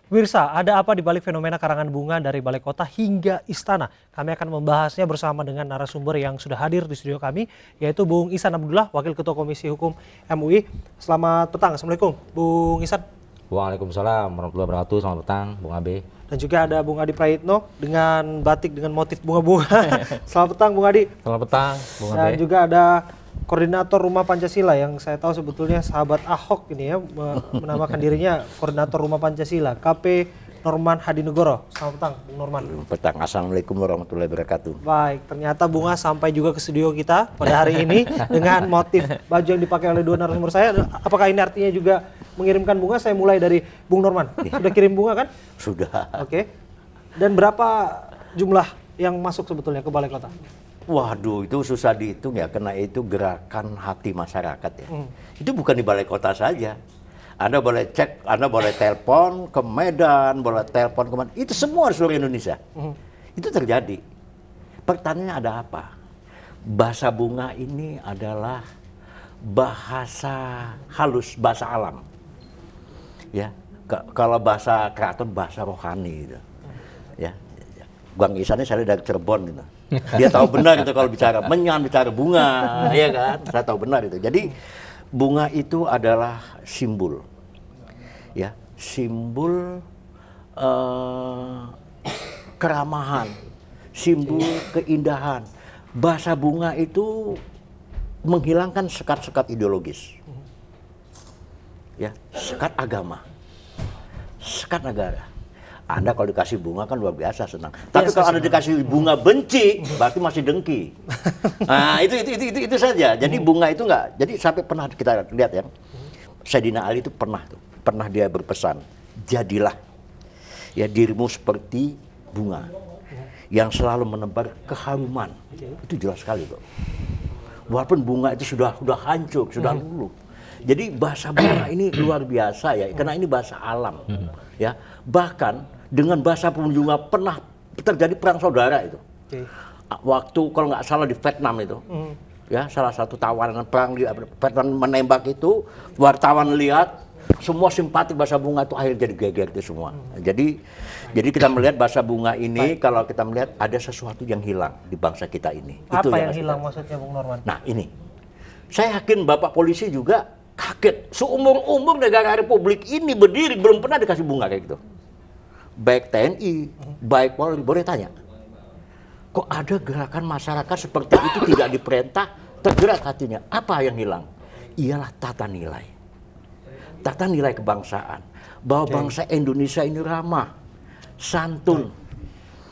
Pemirsa, ada apa di balik fenomena karangan bunga dari balai kota hingga istana? Kami akan membahasnya bersama dengan narasumber yang sudah hadir di studio kami, yaitu Bung Ihsan Abdullah, Wakil Ketua Komisi Hukum MUI. Selamat petang, Assalamualaikum, Bung Ihsan. Waalaikumsalam warahmatullahi wabarakatuh. Selamat petang, Bung Abe. Dan juga ada Bung Adi Praitno dengan batik dengan motif bunga-bunga. Selamat petang, Bung Adi. Selamat petang, Bung Abe. Dan juga ada Koordinator Rumah Pancasila yang saya tahu sebetulnya sahabat Ahok ini ya, menamakan dirinya Koordinator Rumah Pancasila, KP Norman Hadinegoro. Selamat petang, Bung Norman. Petang, Assalamualaikum warahmatullahi wabarakatuh. Baik, ternyata bunga sampai juga ke studio kita pada hari ini dengan motif baju yang dipakai oleh dua narasumber saya. Apakah ini artinya juga mengirimkan bunga? Saya mulai dari Bung Norman. Sudah kirim bunga kan? Sudah. Oke. Dan berapa jumlah yang masuk sebetulnya ke Balai Kota? Waduh, itu susah dihitung ya, karena itu gerakan hati masyarakat ya. Itu bukan di balai kota saja. Anda boleh cek, Anda boleh telepon ke Medan, boleh telepon kemana, itu semua di seluruh Indonesia. Itu terjadi. Pertanyaannya ada apa? Bahasa bunga ini adalah bahasa halus, bahasa alam. Ya, kalau bahasa keraton, bahasa rohani gitu. Ya, Bang Ihsan ini saya dari Cirebon gitu. Dia tahu benar itu kalau bicara menyan, bicara bunga, ya kan? Saya tahu benar itu. Jadi bunga itu adalah simbol, ya, simbol keramahan, simbol keindahan. Bahasa bunga itu menghilangkan sekat-sekat ideologis, ya, sekat agama, sekat negara. Anda kalau dikasih bunga kan luar biasa senang. Tapi kalau Anda dikasih bunga benci, berarti masih dengki. Nah, itu saja. Jadi bunga itu enggak. Jadi sampai pernah kita lihat ya. Sayyidina Ali itu pernah dia berpesan, jadilah ya dirimu seperti bunga yang selalu menebar keharuman. Itu jelas sekali kok. Walaupun bunga itu sudah hancur, sudah luluh. Jadi bahasa bunga ini luar biasa ya, karena ini bahasa alam. Ya, bahkan dengan bahasa bunga pernah terjadi perang saudara itu. Waktu kalau nggak salah di Vietnam itu, ya salah satu tawanan perang di Vietnam menembak itu, wartawan lihat semua simpatik bahasa bunga itu akhirnya jadi geger itu semua. Jadi kita melihat bahasa bunga ini, kalau kita melihat ada sesuatu yang hilang di bangsa kita ini. Apa itu yang hilang maksudnya, Bung Norman? Nah ini, saya yakin Bapak polisi juga kaget. Seumur-umur negara Republik ini berdiri belum pernah dikasih bunga kayak gitu. Baik TNI, baik Polri, boleh tanya. Kok ada gerakan masyarakat seperti itu tidak diperintah, tergerak hatinya. Apa yang hilang? Ialah tata nilai. Tata nilai kebangsaan. Bahwa bangsa Indonesia ini ramah, santun.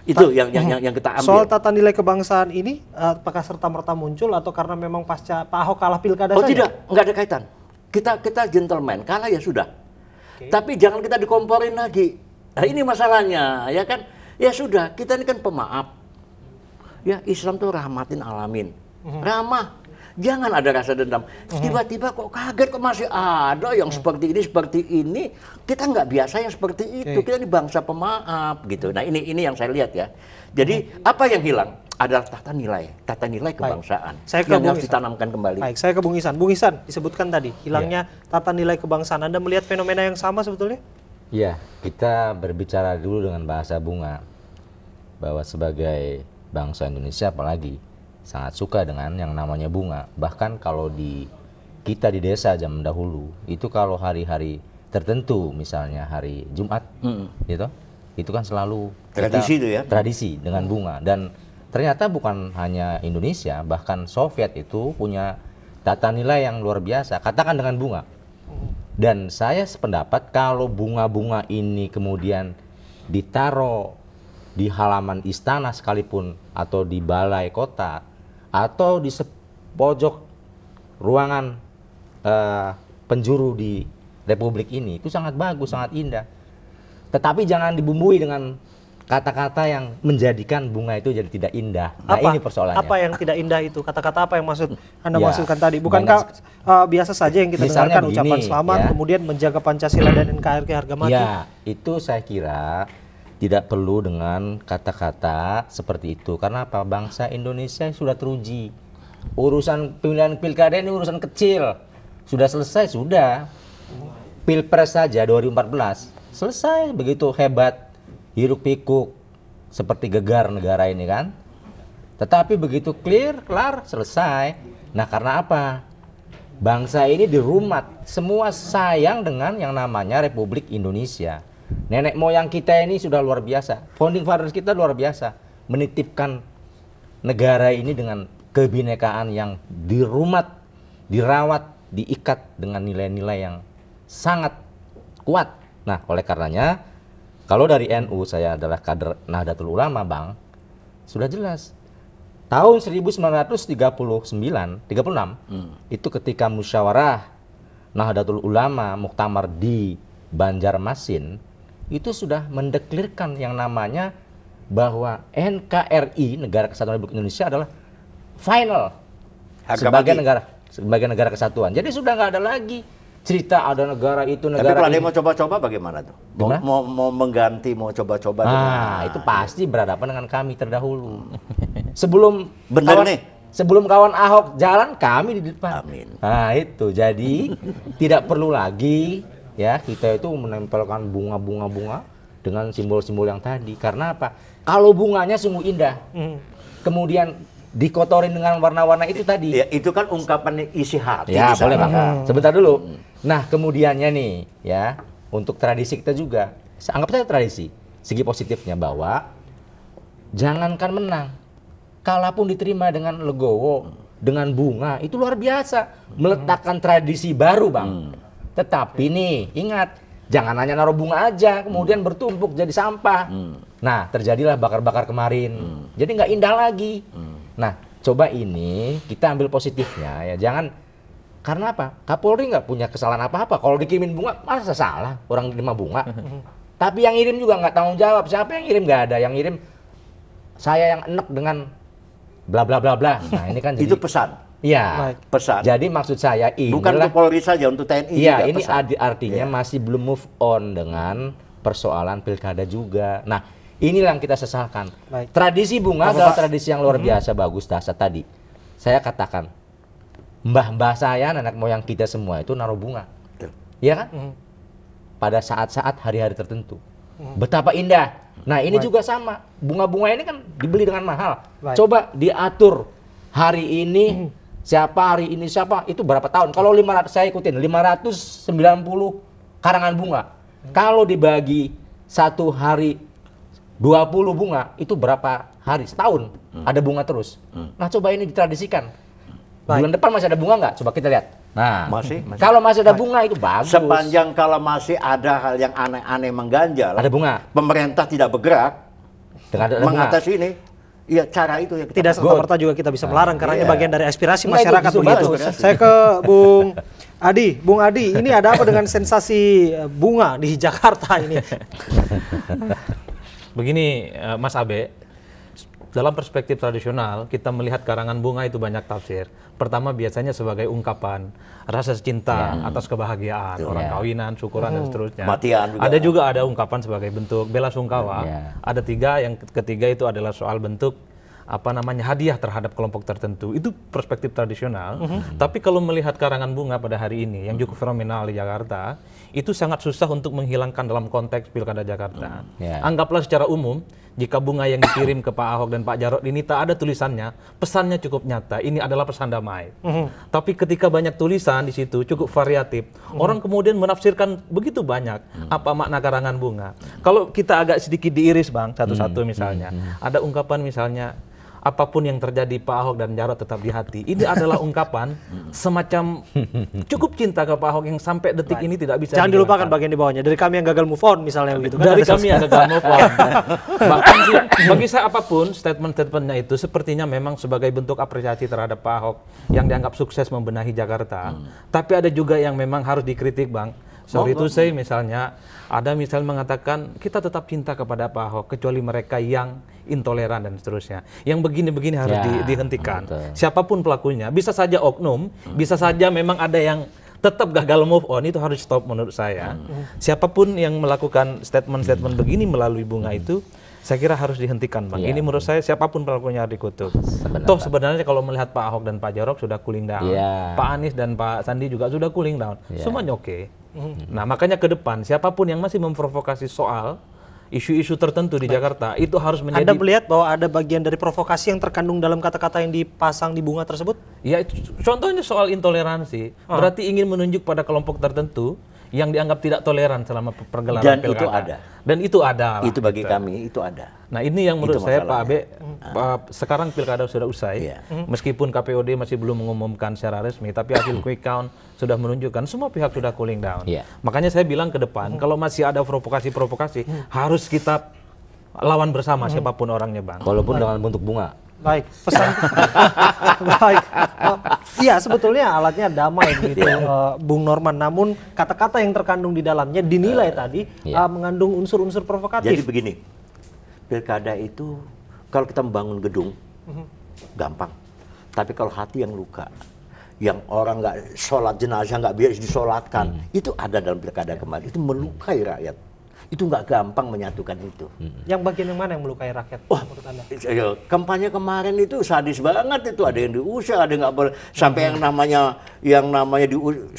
Itu yang kita ambil. Soal tata nilai kebangsaan ini, apakah serta-merta muncul atau karena memang pasca Pak Ahok kalah pilkada saja? Oh tidak, nggak ada kaitan. Kita gentleman, kalah ya sudah. Tapi jangan kita dikomporin lagi. Nah ini masalahnya, ya kan? Ya sudah, kita ini kan pemaaf. Ya Islam tuh rahmatin alamin, ramah. Jangan ada rasa dendam. Tiba-tiba kok kaget kok masih ada yang seperti ini. Kita nggak biasa yang seperti itu. Kita ini bangsa pemaaf gitu. Nah ini yang saya lihat ya. Jadi apa yang hilang adalah tata nilai kebangsaan yang harus ditanamkan kembali. Baik, saya ke Bung Ihsan. Bung Ihsan, disebutkan tadi hilangnya tata nilai kebangsaan. Anda melihat fenomena yang sama sebetulnya? Iya, kita berbicara dulu dengan bahasa bunga. Bahwa sebagai bangsa Indonesia apalagi sangat suka dengan yang namanya bunga. Bahkan kalau kita di desa zaman dahulu, itu kalau hari-hari tertentu, misalnya hari Jumat, gitu, itu kan selalu tradisi itu ya. Tradisi dengan bunga. Dan ternyata bukan hanya Indonesia, bahkan Soviet itu punya tata nilai yang luar biasa. Katakan dengan bunga. Dan saya sependapat kalau bunga-bunga ini kemudian ditaruh di halaman istana sekalipun, atau di balai kota, atau di pojok ruangan penjuru di Republik ini, itu sangat bagus, sangat indah. Tetapi jangan dibumbui dengan kata-kata yang menjadikan bunga itu jadi tidak indah. Nah ini persoalannya. Apa yang tidak indah itu? Kata-kata apa yang Anda maksudkan tadi? Bukankah biasa saja yang kita dengarkan begini, ucapan selamat, kemudian menjaga Pancasila dan NKRI harga mati? Ya, itu saya kira tidak perlu dengan kata-kata seperti itu. Karena apa? Bangsa Indonesia sudah teruji. Urusan pemilihan pilkada ini urusan kecil. Sudah selesai, sudah. Pilpres saja 2014 selesai. Begitu hebat, hiruk pikuk, seperti gegar negara ini kan. Tetapi begitu clear, kelar, selesai. Nah karena apa? Bangsa ini dirumat, semua sayang dengan yang namanya Republik Indonesia. Nenek moyang kita ini sudah luar biasa, founding fathers kita luar biasa, menitipkan negara ini dengan kebinekaan yang dirumat, dirawat, diikat dengan nilai-nilai yang sangat kuat. Nah oleh karenanya, kalau dari NU, saya adalah kader Nahdlatul Ulama, Bang, sudah jelas. Tahun 1936 itu ketika musyawarah Nahdlatul Ulama muktamar di Banjarmasin itu sudah mendeklirkan yang namanya bahwa NKRI, Negara Kesatuan Republik Indonesia, adalah final sebagai negara kesatuan. Jadi sudah nggak ada lagi cerita ada negara itu, negara Tapi kalau ada ini. yang mau coba-coba bagaimana tuh? Mau mengganti, mau coba-coba. Itu pasti berhadapan dengan kami terdahulu. Sebelum Bener nih. Sebelum kawan Ahok jalan, kami di depan. Amin. Nah itu, jadi tidak perlu lagi ya kita itu menempelkan bunga-bunga dengan simbol-simbol yang tadi. Karena apa? Kalau bunganya sungguh indah, kemudian dikotorin dengan warna-warna itu tadi. Ya, itu kan ungkapan isi hati. Ya di boleh sana. Bang. Sebentar dulu. Nah kemudiannya nih ya, untuk tradisi kita juga, anggap saja tradisi. Segi positifnya bahwa jangankan menang, kalaupun diterima dengan legowo, dengan bunga, itu luar biasa. Meletakkan tradisi baru, Bang. Tetapi nih, ingat, jangan hanya naruh bunga aja, kemudian bertumpuk jadi sampah. Nah, terjadilah bakar-bakar kemarin. Jadi nggak indah lagi. Nah, coba ini kita ambil positifnya ya. Jangan, karena apa? Kapolri nggak punya kesalahan apa-apa. Kalau dikirimin bunga, masa salah orang terima bunga? Tapi yang ngirim juga nggak tanggung jawab. Siapa yang ngirim? Nggak ada. Yang ngirim, saya yang enek dengan bla bla bla bla. Nah ini kan jadi, Itu pesan. iya Pesan. jadi maksud saya ini Bukan untuk Polri saja, untuk TNI iya juga ini pesan. artinya masih belum move on dengan persoalan pilkada juga. Nah inilah yang kita sesalkan. Baik. Tradisi bunga adalah tradisi yang luar biasa bagus, dasar tadi saya katakan mbah-mbah saya, nenek moyang kita semua itu naruh bunga, ya kan, pada saat-saat hari-hari tertentu. Betapa indah. Nah ini juga sama, bunga-bunga ini kan dibeli dengan mahal. Baik. Coba diatur hari ini siapa, hari ini siapa, itu berapa tahun. Kalau 500, saya ikutin 590 karangan bunga. Kalau dibagi satu hari 20 bunga, itu berapa hari? Setahun ada bunga terus. Nah coba ini ditradisikan. Bulan depan masih ada bunga nggak? Coba kita lihat. Nah, Masih. kalau masih ada bunga itu bagus. Sepanjang kalau masih ada hal yang aneh-aneh mengganjal, Ada bunga. pemerintah tidak bergerak Dengan ada bunga. mengatasi ini, ya cara itu yang kita Tidak serta-merta juga kita bisa melarang karena ini iya. bagian dari aspirasi Enggak, itu masyarakat justru begitu. bagus. Saya ke Bung Adi, ini ada apa dengan sensasi bunga di Jakarta ini? Begini, Mas Abe, dalam perspektif tradisional kita melihat karangan bunga itu banyak tafsir. Pertama biasanya sebagai ungkapan rasa cinta atas kebahagiaan, orang kawinan, syukuran dan seterusnya. Kematian juga. Ada juga ada ungkapan sebagai bentuk bela sungkawa. Ya. Ada tiga, yang ketiga itu adalah soal bentuk hadiah terhadap kelompok tertentu. Itu perspektif tradisional. Tapi kalau melihat karangan bunga pada hari ini yang cukup fenomenal di Jakarta, itu sangat susah untuk menghilangkan dalam konteks Pilkada Jakarta. Ya. Anggaplah secara umum, jika bunga yang dikirim ke Pak Ahok dan Pak Jarot ini tak ada tulisannya, pesannya cukup nyata. Ini adalah pesan damai. Tapi ketika banyak tulisan di situ cukup variatif, orang kemudian menafsirkan begitu banyak apa makna karangan bunga. Kalau kita agak sedikit diiris, Bang, satu-satu misalnya, ada ungkapan misalnya, apapun yang terjadi Pak Ahok dan Jarot tetap di hati. Ini adalah ungkapan semacam cukup cinta ke Pak Ahok yang sampai detik ini tidak bisa Jangan dilupakan dihilangkan. bagian di bawahnya. Dari kami yang gagal move on misalnya begitu kan. Dari Ada kami ada gak move on. Bahkan sih, bagi saya apapun statement-statementnya itu sepertinya memang sebagai bentuk apresiasi terhadap Pak Ahok yang dianggap sukses membenahi Jakarta. Tapi ada juga yang memang harus dikritik, Bang. Sorry to say, misalnya ada mengatakan kita tetap cinta kepada Pak Ahok kecuali mereka yang intoleran dan seterusnya. Yang begini-begini harus Ya, dihentikan. betul. Siapapun pelakunya, bisa saja oknum, bisa saja memang ada yang tetap gagal move on, itu harus stop menurut saya. Siapapun yang melakukan statement-statement begini melalui bunga itu, saya kira harus dihentikan, Bang. Iya, Ini menurut saya siapapun pelakunya harus dikutuk. Toh sebenarnya kalau melihat Pak Ahok dan Pak Jarot sudah cooling down, Iya. Pak Anies dan Pak Sandi juga sudah cooling down, semuanya oke. Nah, makanya ke depan siapapun yang masih memprovokasi soal isu-isu tertentu di Jakarta itu harus Anda menjadi melihat bahwa ada bagian dari provokasi yang terkandung dalam kata-kata yang dipasang di bunga tersebut? ya contohnya soal intoleransi, berarti ingin menunjuk pada kelompok tertentu yang dianggap tidak toleran selama pergelaran Dan pilkada. itu ada. Dan itu ada. lah, Itu bagi gitu. kami itu ada. Nah ini yang menurut Itu saya Pak Abe, masalahnya. sekarang pilkada sudah usai, Iya. meskipun KPOD masih belum mengumumkan secara resmi, tapi hasil quick count sudah menunjukkan semua pihak sudah cooling down. Iya. Makanya saya bilang ke depan, kalau masih ada provokasi-provokasi, harus kita lawan bersama siapapun orangnya, Bang. Walaupun dengan bentuk bunga. Baik, pesan. Baik. Iya, sebetulnya alatnya damai begitu, Bung Norman. Namun kata-kata yang terkandung di dalamnya dinilai tadi iya. mengandung unsur-unsur Jadi provokatif. begini, pilkada itu kalau kita membangun gedung gampang, tapi kalau hati yang luka, yang orang nggak sholat jenazah nggak biasa disolatkan, itu ada dalam pilkada kemarin. Itu melukai rakyat. Itu nggak gampang menyatukan itu. Yang bagian yang mana yang melukai rakyat menurut Anda? Ya, kampanye kemarin itu sadis banget itu, ada yang diusir, ada yang nggak boleh, sampai yang namanya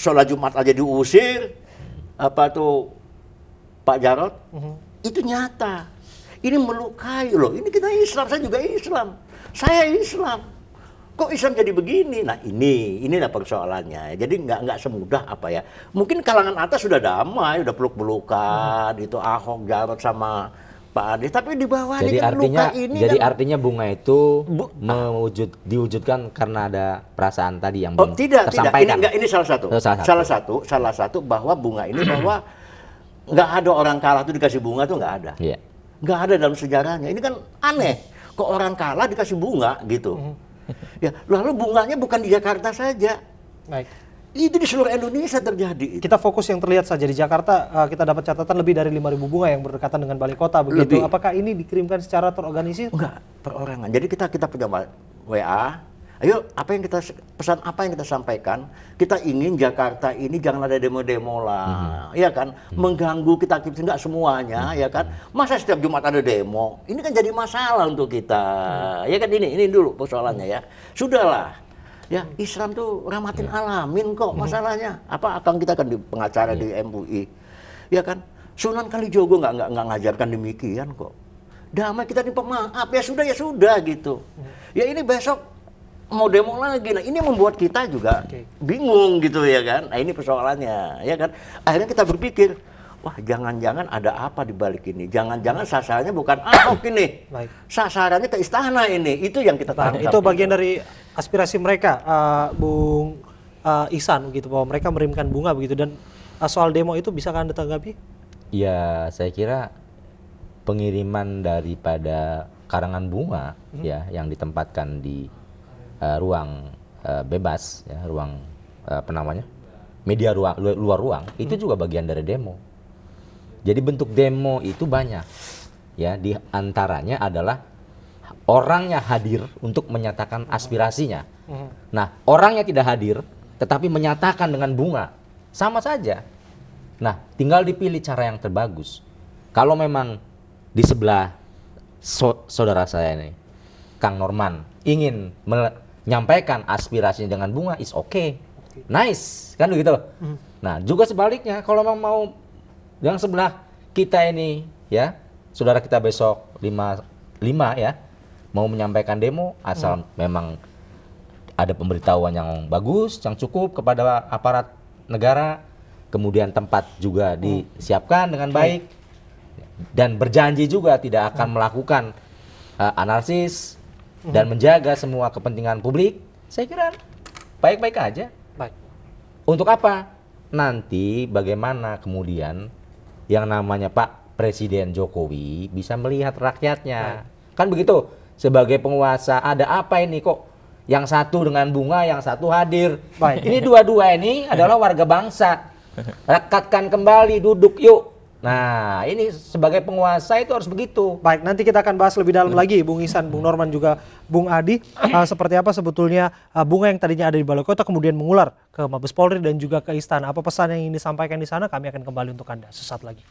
sholat Jumat aja diusir, apa tuh Pak Jarod, itu nyata. Ini melukai loh. Ini kita Islam, saya juga Islam, saya Islam. Kok Islam jadi begini? Nah inilah persoalannya. Jadi nggak semudah apa ya. Mungkin kalangan atas sudah damai, udah peluk-pelukan, itu Ahok, Jarot sama Pak Anies. Tapi di bawah Jadi ini kan artinya, luka ini jadi kan. artinya bunga itu diwujudkan karena ada perasaan tadi yang Oh belum tidak. tersampaikan. Ini salah satu. Oh, Salah satu bahwa bunga ini bahwa nggak ada orang kalah tuh dikasih bunga tuh nggak ada. Iya. Nggak ada dalam sejarahnya. Ini kan aneh. Kok orang kalah dikasih bunga gitu. Ya, lalu bunganya bukan di Jakarta saja. Baik. Itu di seluruh Indonesia terjadi. Kita fokus yang terlihat saja di Jakarta, kita dapat catatan lebih dari 5.000 bunga yang berdekatan dengan balai kota begitu. Lebih. Apakah ini dikirimkan secara terorganisir? Enggak, perorangan. Jadi kita punya WA. Ayo, pesan apa yang kita sampaikan? Kita ingin Jakarta ini jangan ada demo-demo lah, ya kan? Mengganggu kita enggak semuanya, ya kan? Masa setiap Jumat ada demo? Ini kan jadi masalah untuk kita, ya kan? Ini dulu persoalannya ya. Sudahlah, ya Islam tuh rahmatin alamin kok masalahnya. Apa akan kita kan di pengacara di MUI, ya kan? Sunan Kalijogo nggak ngajarkan demikian kok. Damai kita di pemaaf ya sudah gitu. Ya ini besok mau demo lagi. Nah ini membuat kita juga bingung gitu ya kan. Nah ini persoalannya ya kan. Akhirnya kita berpikir, wah jangan-jangan ada apa di balik ini. Jangan-jangan sasarannya bukan Ahok ini. Baik. Sasarannya ke istana ini. Itu yang kita tangkap. Itu bagian dari aspirasi mereka, Bung Ihsan begitu, bahwa mereka mengirimkan bunga begitu. Dan soal demo itu bisa Anda tanggapi? Ya, saya kira pengiriman daripada karangan bunga ya yang ditempatkan di ruang bebas, ya, ruang apa namanya, media ruang luar ruang, itu juga bagian dari demo. Jadi bentuk demo itu banyak, ya, di antaranya adalah orangnya hadir untuk menyatakan aspirasinya. Nah, orangnya tidak hadir, tetapi menyatakan dengan bunga, sama saja. Nah, tinggal dipilih cara yang terbagus. Kalau memang di sebelah saudara saya ini, Kang Norman, ingin menyampaikan aspirasinya dengan bunga, is okay. Nice, kan begitu. Nah, juga sebaliknya, kalau memang mau yang sebelah kita ini, ya, saudara kita besok 5 ya, mau menyampaikan demo, asal memang ada pemberitahuan yang bagus, yang cukup kepada aparat negara, kemudian tempat juga disiapkan dengan baik, dan berjanji juga tidak akan melakukan anarkis dan menjaga semua kepentingan publik, saya kira baik-baik aja. Baik. Untuk apa? Nanti bagaimana kemudian yang namanya Pak Presiden Jokowi bisa melihat rakyatnya. Kan begitu, sebagai penguasa ada apa ini kok yang satu dengan bunga, yang satu hadir. Baik. Ini dua-dua ini adalah warga bangsa. Rekatkan kembali, duduk yuk. Nah, ini sebagai penguasa itu harus begitu. Baik, nanti kita akan bahas lebih dalam lagi, Bung Ihsan, Bung Norman, juga Bung Adi, seperti apa sebetulnya bunga yang tadinya ada di balai kota kemudian mengular ke Mabes Polri dan juga ke Istana. Apa pesan yang ingin disampaikan di sana? Kami akan kembali untuk Anda sesaat lagi.